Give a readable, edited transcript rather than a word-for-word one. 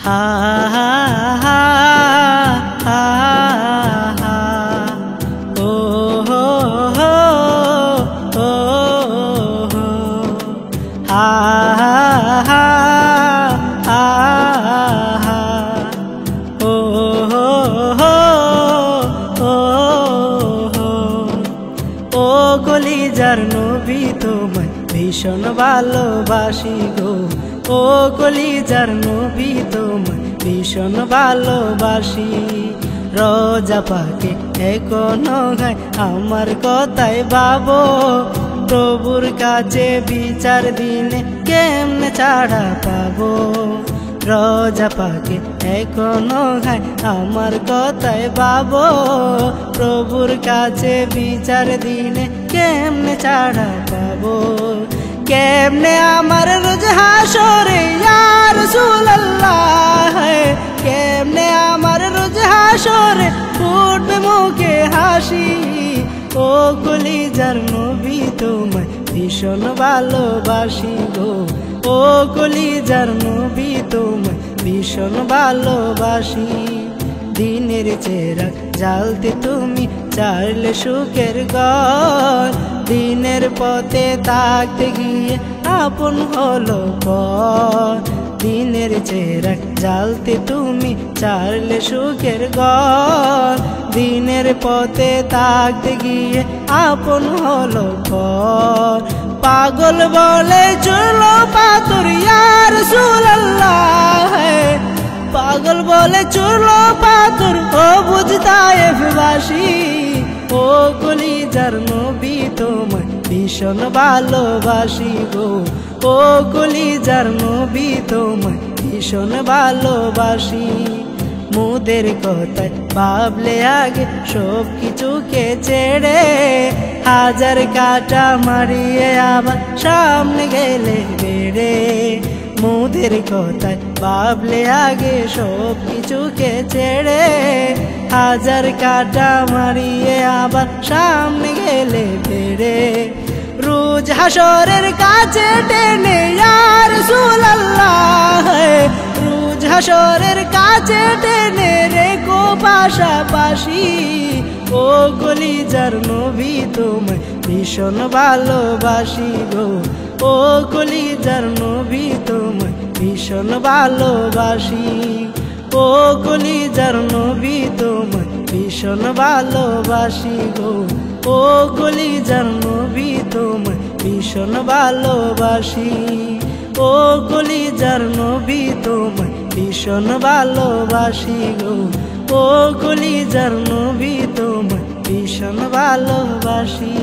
হা হা হা হা হা ও হো হো ও হো হা হা হা হা ও হো হো ও হো ও কলিজার নবী তোমায় ভীষণ ভালোবাসি গো ও কলিজার নবী তোমায় ভীষণ ভালোবাসি রোজা পাকে এখনো গায় আমার কথাই ভাবো প্রভুর কাছে বিচার দিনে কেমনে ছাড়া পাবো রোজা পাকে এখনো গায় আমার কথাই ভাবো প্রভুর কাছে বিচার দিনে কেমনে ছাড়া পাবো কেমনে আমার রোজ হাসরে ইয়া রাসূলুল্লাহ কেমনে আমার রোজ হাসরে ফুটবে মুখে হাসি ও কলিজার নবী তোমায় ভীষণ ভালোবাসি গো ও কলিজার নবী তোমায় ভীষণ ভালোবাসি দিনের চেরাগ জ্বালতে তুমি চাইলে সুখের ঘর দিনের পথে থাকতে গিয়ে আপন হলো পর দিনের চেরাগ জ্বালতে তুমি চাইলে সুখের ঘর দিনের পথে থাকতে গিয়ে আপন হলো পর পাগল বলে চলো পাথর ইয়া রাসূলুল্লাহ পাগল বলে চলো পাথর ও বুঝতায়েফ বাসী ও কলিজার নবী তোমায় ভীষণ ভালোবাসি গো ও কলিজার নবী তোমায় ভীষণ ভালোবাসি মুদের কথায় ভাবলে আগে সব কিছুকে ছেড়ে হাজার কাটা মারিয়ে আবার সামনে গেলে বেড়ে মুদের কথায় ভাবলে আগে সব কিছুকে ছেড়ে হাজার কাটা মারিয়ে আবার সামনে গেলে বেড়ে রোজ হাসরের কাছে টেনে ইয়া রাসূলুল্লাহ রোজ হাসরের কাছে টেনে রেখো পাশাপাশি ও কলিজার নবী তোমায় ভীষণ ভালোবাসি গো ও কলিজার নবী তোমায় ভীষণ ভালোবাসি ও কলিজার নবী তোমায় ভীষণ ভালোবাসি গো ও কলিজার নবী তোমায় ভীষণ ভালোবাসি ও কলিজার নবী তোমায় ভীষণ ভালোবাসি গো ও কলিজার নবী তোমায় ভীষণ ভালোবাসি।